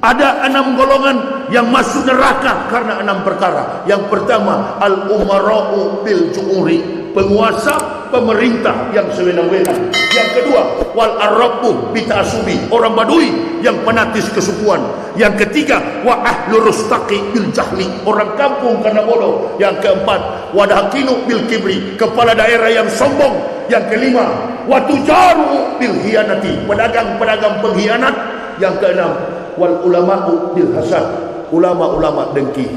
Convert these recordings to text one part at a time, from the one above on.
Ada 6 golongan yang masuk neraka karena 6 perkara. Yang pertama, al-umara'u bil ju'uri, penguasa pemerintah yang sewenang-wenang. Yang kedua, wal arrabu bitasubi, orang badui yang fanatis kesukuan. Yang ketiga, wa ahlur rustaqi bil jahli, orang kampung karena bodoh. Yang keempat, wadakinu bil kibri, kepala daerah yang sombong. Yang kelima, wa tujaru bil hianati, pedagang-pedagang pengkhianat. Yang keenam, wal ulama'u bil hasad, ulama-ulama dengki.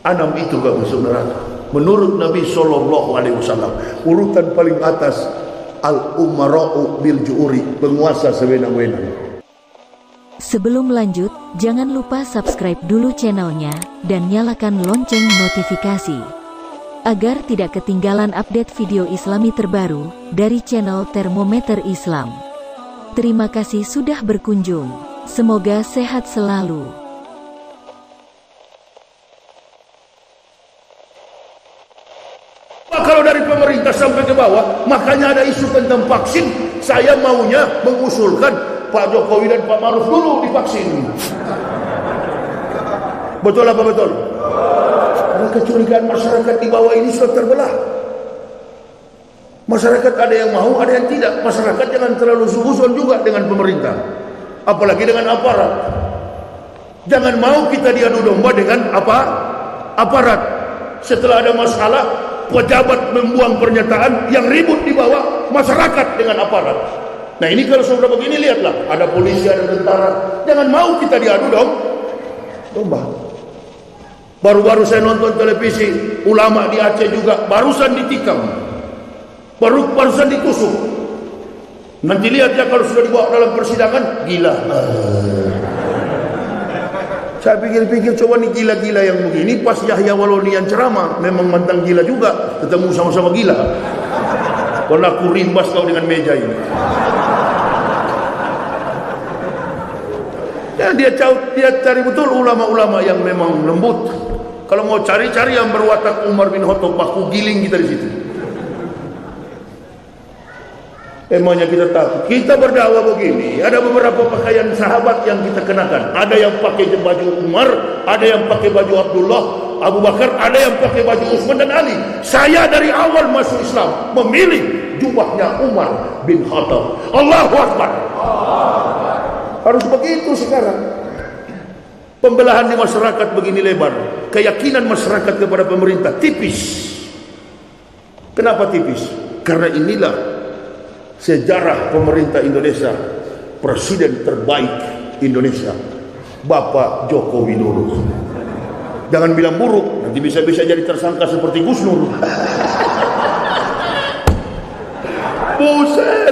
6 itu gak masuk neraka. Menurut Nabi SAW, urutan paling atas al-umara'u bil ju'uri, penguasa sewenang-wenang. Sebelum lanjut, jangan lupa subscribe dulu channelnya dan nyalakan lonceng notifikasi agar tidak ketinggalan update video Islami terbaru dari channel Termometer Islam. Terima kasih sudah berkunjung. Semoga sehat selalu. Kalau dari pemerintah sampai ke bawah, makanya ada isu tentang vaksin. Saya maunya mengusulkan Pak Jokowi dan Pak Maruf dulu divaksin. Betul apa betul? Karena kecurigaan masyarakat di bawah ini sudah terbelah. Masyarakat ada yang mau, ada yang tidak. Masyarakat jangan terlalu suuzon juga dengan pemerintah, apalagi dengan aparat. Jangan mau kita diadu domba dengan aparat. Setelah ada masalah, pejabat membuang pernyataan, yang ribut di bawah masyarakat dengan aparat. Nah ini kalau sudah begini, lihatlah, ada polisi, ada tentara. Jangan mau kita diadu domba. Baru-baru saya nonton televisi, ulama di Aceh juga barusan ditikam, barusan ditusuk. Nanti lihat ya kalau sudah dibawa dalam persidangan, gila. Saya pikir-pikir, coba nih gila-gila yang begini, pas Yahya Waloni yang ceramah, memang mantan gila juga, ketemu sama-sama gila. Kalau aku rimbas kau dengan meja ini. Ya, dia cari betul ulama-ulama yang memang lembut. Kalau mau cari-cari yang berwatak Umar bin Khattab, aku giling kita di situ. Emangnya kita takut? Kita berdakwah begini, ada beberapa pakaian sahabat yang kita kenakan. Ada yang pakai baju Umar, ada yang pakai baju Abdullah, Abu Bakar, ada yang pakai baju Utsman dan Ali. Saya dari awal masuk Islam memilih jubahnya Umar bin Khattab. Allahu Akbar. Harus begitu sekarang. Pembelahan di masyarakat begini lebar. Keyakinan masyarakat kepada pemerintah tipis. Kenapa tipis? Karena inilah sejarah pemerintah Indonesia, presiden terbaik Indonesia, Bapak Joko Widodo. Jangan bilang buruk, nanti bisa-bisa jadi tersangka seperti Gus Nur.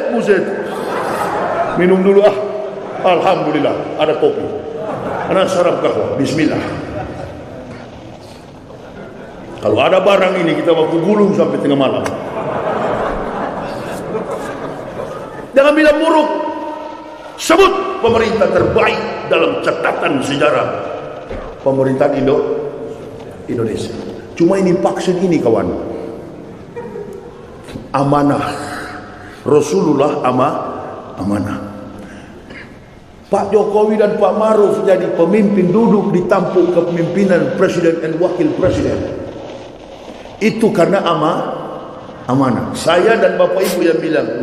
Buset. Minum dulu ah. Alhamdulillah, ada kopi. Ana sarap kahwa. Bismillah. Kalau ada barang ini kita waktu gulung sampai tengah malam. Jangan bilang buruk. Sebut pemerintah terbaik dalam catatan sejarah pemerintahan Indonesia. Cuma ini vaksin ini kawan, amanah Rasulullah, amanah. Pak Jokowi dan Pak Maruf jadi pemimpin, duduk di tampuk kepemimpinan presiden dan wakil presiden. Itu karena amanah. Saya dan Bapak Ibu yang bilang,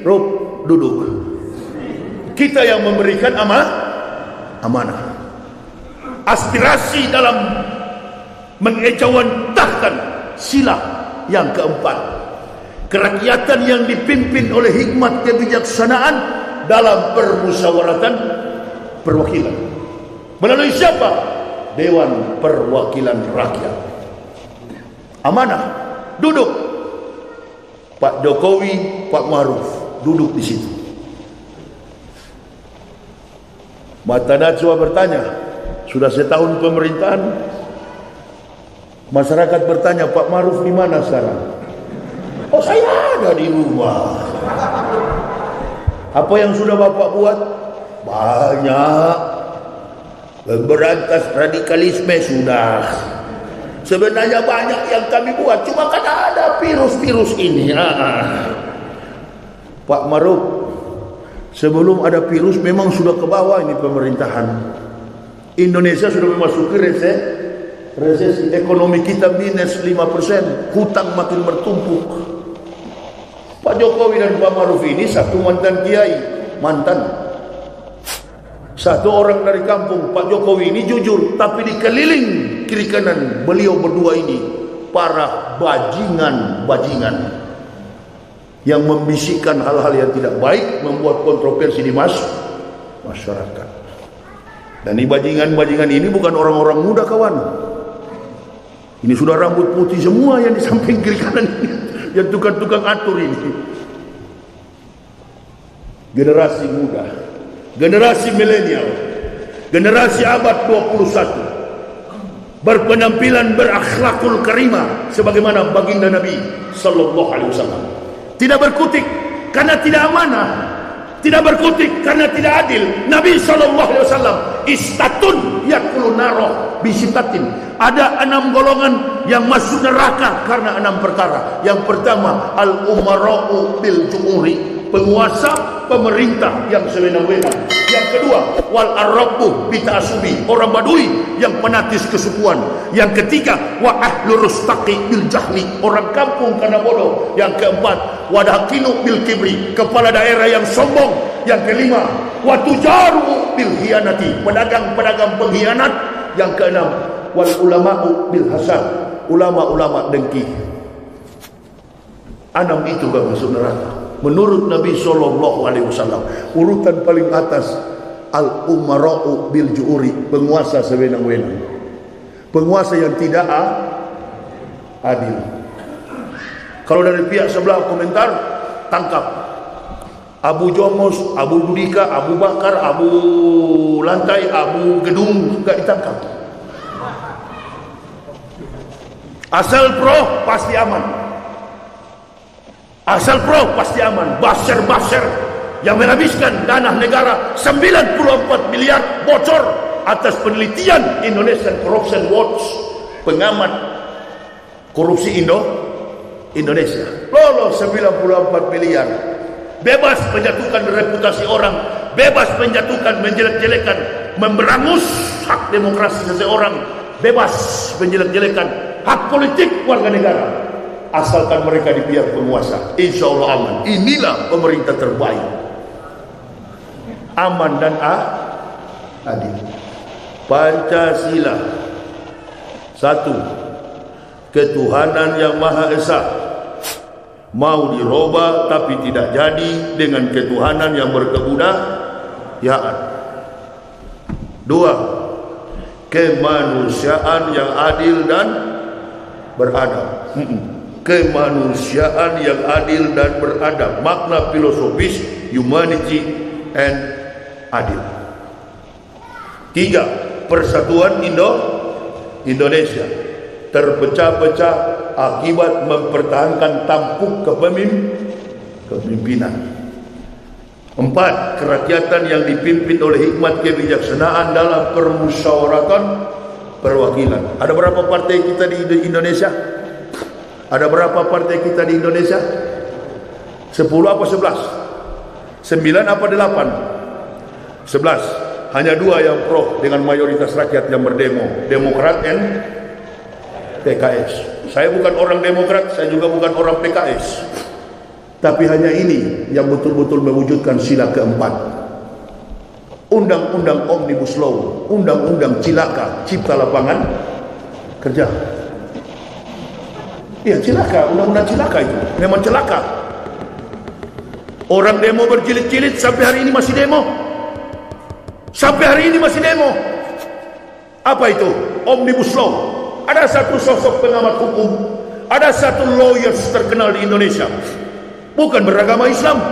Rob, duduk. Kita yang memberikan amanah. Aspirasi dalam mengejawantahkan sila yang keempat. Kerakyatan yang dipimpin oleh hikmat kebijaksanaan dalam permusyawaratan perwakilan. Melalui siapa? Dewan Perwakilan Rakyat. Amanah. Duduk. Pak Jokowi, Pak Maruf duduk di situ. Mata Najwa bertanya, sudah setahun pemerintahan, masyarakat bertanya, Pak Maruf di mana sekarang? Oh, saya ada di rumah. Apa yang sudah Bapak buat? Banyak. Memberantas radikalisme sudah. Sebenarnya banyak yang kami buat, cuma kan ada virus-virus ini. Pak Maruf, Sebelum ada virus memang sudah ke bawah ini pemerintahan. Indonesia sudah memasuki resesi. Ekonomi kita minus 5%, hutang makin bertumpuk. Pak Jokowi dan Pak Maruf ini satu mantan kiai, satu orang dari kampung. Pak Jokowi ini jujur, tapi dikeliling kiri kanan beliau berdua ini para bajingan yang membisikkan hal-hal yang tidak baik, membuat kontroversi di masyarakat. Dan ini bajingan ini bukan orang-orang muda, kawan. Ini sudah rambut putih semua yang di samping kiri kanan ini, yang tukang-tukang atur ini. Generasi muda, generasi milenial, generasi abad 21, berpenampilan berakhlakul karimah sebagaimana baginda Nabi sallallahu alaihi wasallam. Tidak berkutik karena tidak amanah, tidak berkutik karena tidak adil. Nabi sallallahu alaihi wasallam istatun yakulu naroh bisitatin. Ada 6 golongan yang masuk neraka karena 6 perkara. Yang pertama, al-umara'u bil jumuri, penguasa pemerintah yang sewenang-wenang. Yang kedua, wal arabu bitasubi, orang badui yang fanatis kesukuan. Yang ketiga, wa ahlur rustaqi bil jahli, orang kampung karena bodoh. Yang keempat, wadakinu bil kibri, kepala daerah yang sombong. Yang kelima, wa tujaru bil hianati, pedagang-pedagang pengkhianat. Yang keenam, wal ulama'u bil hasad, ulama-ulama dengki. 6 itu gak masuk neraka. Menurut Nabi sallallahu alaihi wasallam, urutan paling atas al-umara'u bil ju'uri, penguasa sewenang-wenang. Penguasa yang tidak adil. Kalau dari pihak sebelah komentar, tangkap. Abu Jomos, Abu Budika, Abu Bakar, Abu Lantai, Abu Gedung enggak ditangkap. Asal pro pasti aman. Asal pro pasti aman. Basir yang menghabiskan dana negara 94 miliar bocor atas penelitian Indonesian Corruption Watch, pengamat korupsi Indonesia. Lolos 94 miliar. Bebas menjatuhkan reputasi orang, bebas menjatuhkan, menjelek-jelekan, memberangus hak demokrasi seseorang, bebas menjelek-jelekan hak politik warga negara, asalkan mereka di pihak penguasa. Insya Allah aman. Inilah pemerintah terbaik, aman dan adil. Pancasila, 1. Ketuhanan yang Maha Esa. Mau dirubah tapi tidak jadi dengan ketuhanan yang berkebudayaan. 2. Kemanusiaan yang adil dan beradab. Kemanusiaan yang adil dan beradab, makna filosofis humanity and adil. 3. Persatuan Indonesia terpecah-pecah akibat mempertahankan tampuk kepemimpinan. 4. Kerakyatan yang dipimpin oleh hikmat kebijaksanaan dalam permusyawaratan perwakilan. Ada berapa partai kita di Indonesia? Ada berapa partai kita di Indonesia? 10 apa 11? 9 apa 8? 11. Hanya 2 yang pro dengan mayoritas rakyat yang berdemo, Demokrat dan PKS. Saya bukan orang Demokrat, saya juga bukan orang PKS. Tapi hanya ini yang betul-betul mewujudkan sila keempat. Undang-undang Omnibus Law, undang-undang cilaka, cipta lapangan kerja. Iya, cilaka, undang-undang cilaka itu. Memang celaka. Orang demo berjilid-jilid sampai hari ini masih demo. Sampai hari ini masih demo. Apa itu? Omnibus Law. Ada satu sosok pengamat hukum, ada satu lawyers terkenal di Indonesia, bukan beragama Islam,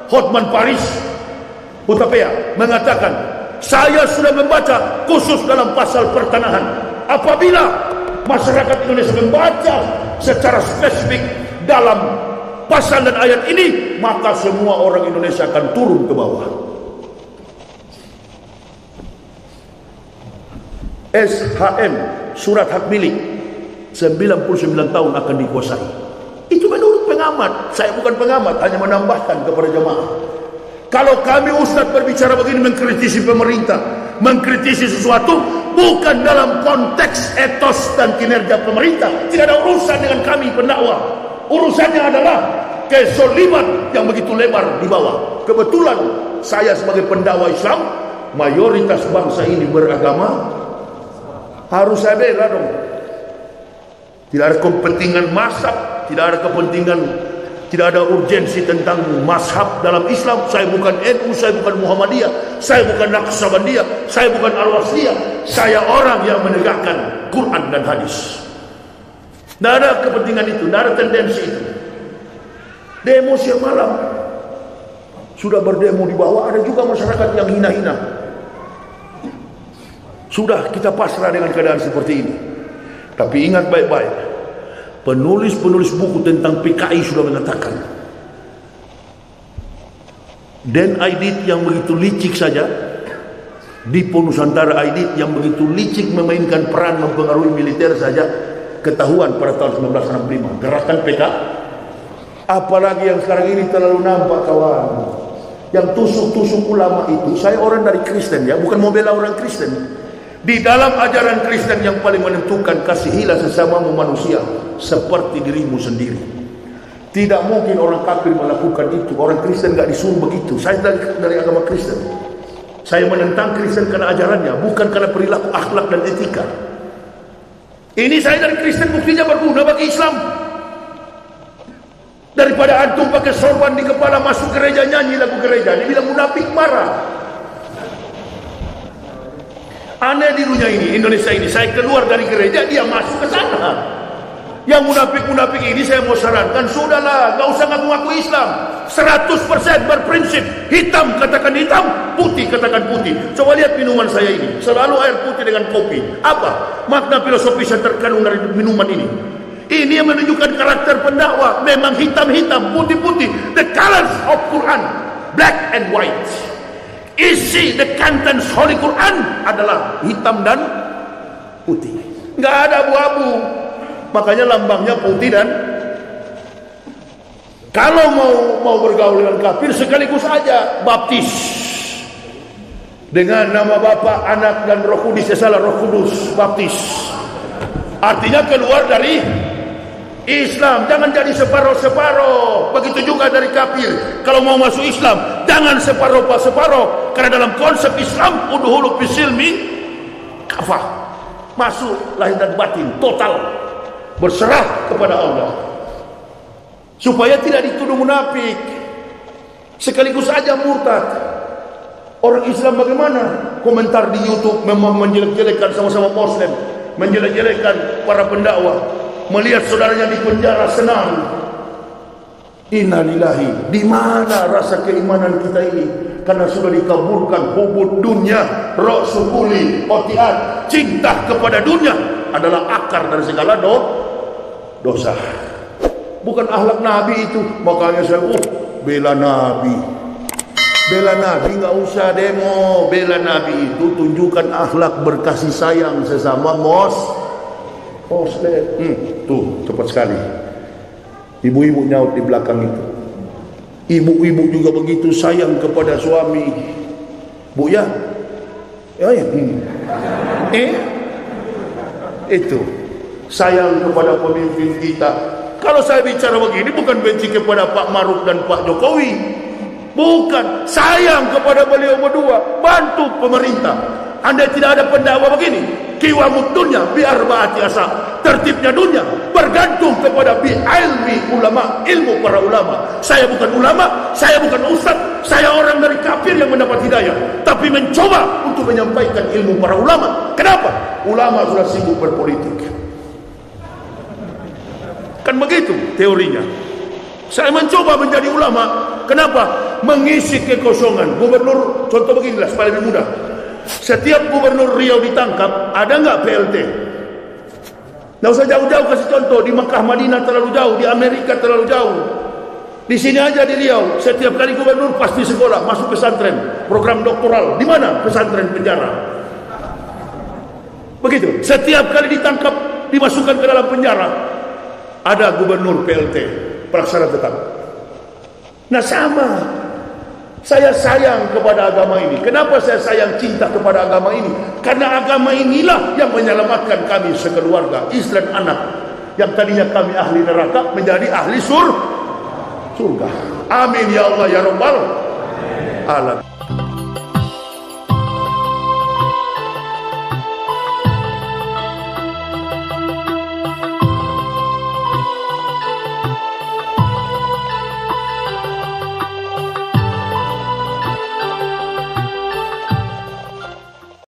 Hotman Paris Hutapea, mengatakan, saya sudah membaca khusus dalam pasal pertanahan, apabila masyarakat Indonesia membaca secara spesifik dalam pasal dan ayat ini, maka semua orang Indonesia akan turun ke bawah. SHM, surat hak milik, 99 tahun akan dikuasai. Itu menurut pengamat. Saya bukan pengamat, hanya menambahkan kepada jemaah. Kalau kami ustaz berbicara begini, mengkritisi pemerintah, mengkritisi sesuatu, bukan dalam konteks etos dan kinerja pemerintah, tidak ada urusan dengan kami pendakwah. Urusannya adalah kezoliman yang begitu lebar di bawah. Kebetulan saya sebagai pendakwah Islam, mayoritas bangsa ini beragama, harus saya bela dong. Tidak ada kepentingan mazhab, tidak ada kepentingan, tidak ada urgensi tentang mazhab dalam Islam. Saya bukan NU, saya bukan Muhammadiyah, saya bukan Naqsabandiyah, saya bukan Al-Wasliyah. Saya orang yang menegakkan Quran dan hadis. Tidak ada kepentingan itu, tidak ada tendensi itu. Demo siang malam, sudah berdemo di bawah, ada juga masyarakat yang hina-hina. Sudah kita pasrah dengan keadaan seperti ini. Tapi ingat baik-baik, penulis-penulis buku tentang PKI sudah mengatakan, Dan Aidit yang begitu licik saja, Dipo Nusantara Aidit yang begitu licik memainkan peran mempengaruhi militer saja, ketahuan pada tahun 1965 gerakan PKI. Apalagi yang sekarang ini terlalu nampak kawan, yang tusuk-tusuk ulama itu. Saya orang dari Kristen ya, bukan mau bela orang Kristen. Di dalam ajaran Kristen yang paling menentukan, kasihilah sesamamu manusia seperti dirimu sendiri. Tidak mungkin orang kafir melakukan itu. Orang Kristen gak disuruh begitu. Saya dari agama Kristen. Saya menentang Kristen karena ajarannya, bukan karena perilaku, akhlak dan etika. Ini saya dari Kristen, buktinya berguna bagi Islam. Daripada antum pakai sorban di kepala masuk gereja nyanyi lagu gereja, dibilang munafik, marah. Aneh di dunia ini, Indonesia ini, saya keluar dari gereja, dia masuk ke sana. Yang munafik-munafik ini saya mau sarankan, sudahlah, gak usah ngaku-ngaku Islam. 100% berprinsip, hitam katakan hitam, putih katakan putih. Coba lihat minuman saya ini, selalu air putih dengan kopi. Apa makna filosofis yang terkandung dari minuman ini? Ini yang menunjukkan karakter pendakwah. Memang hitam-hitam, putih-putih. The colors of Quran, black and white. Isi the contents Holy Quran adalah hitam dan putih, nggak ada abu-abu. Makanya lambangnya putih. Dan kalau mau bergaul dengan kafir, sekaligus aja baptis dengan nama Bapa, Anak dan Roh Kudus. Salah, Roh Kudus, baptis. Artinya keluar dari Islam. Jangan jadi separoh-separoh. Begitu juga dari kafir. Kalau mau masuk Islam, jangan separoh-separoh. Karena dalam konsep Islam, udhulu fisilmi kafah. Masuk lahir dan batin, total. Berserah kepada Allah. Supaya tidak dituduh munafik. Sekaligus saja murtad. Orang Islam bagaimana? Komentar di YouTube memang menjelek-jelekkan sama-sama Muslim. Menjelek-jelekkan para pendakwah. Melihat saudaranya di penjara senang. Innalillahi. Di mana rasa keimanan kita ini? Karena sudah dikaburkan hubud dunia, ra'sukuli, otiat. Cinta kepada dunia adalah akar dari segala dosa. Bukan akhlak Nabi itu. Makanya saya bela Nabi. Bela Nabi nggak usah demo. Bela Nabi itu tunjukkan akhlak berkasih sayang sesama Muslim. Tuh cepat sekali. Ibu-ibu nyaut di belakang itu. Ibu-ibu juga begitu sayang kepada suami. Bu ya? Itu sayang kepada pemimpin kita. Kalau saya bicara begini bukan benci kepada Pak Maruf dan Pak Jokowi. Bukan, sayang kepada beliau berdua. Bantu pemerintah. Anda tidak ada pendakwah begini. Kiwamud dunya biar baati asa. Tertibnya dunia bergantung kepada ilmi ulama, ilmu para ulama. Saya bukan ulama, saya bukan ustaz, saya orang dari kafir yang mendapat hidayah, tapi mencoba untuk menyampaikan ilmu para ulama. Kenapa? Ulama sudah sibuk berpolitik. Kan begitu teorinya. Saya mencoba menjadi ulama. Kenapa? Mengisi kekosongan. Gubernur, contoh beginilah supaya lebih mudah. Setiap gubernur Riau ditangkap, ada nggak PLT? Nggak usah jauh-jauh kasih contoh. Di Mekah, Madinah terlalu jauh, di Amerika terlalu jauh. Di sini aja di Riau, setiap kali gubernur pasti sekolah, masuk pesantren, program doktoral. Di mana? Pesantren penjara. Begitu. Setiap kali ditangkap, dimasukkan ke dalam penjara, ada gubernur PLT, pelaksana tetap. Nah sama. Saya sayang kepada agama ini. Kenapa saya sayang cinta kepada agama ini? Karena agama inilah yang menyelamatkan kami sekeluarga, istri dan anak. Yang tadinya kami ahli neraka menjadi ahli surga. Amin ya Allah ya Rabbal alamin.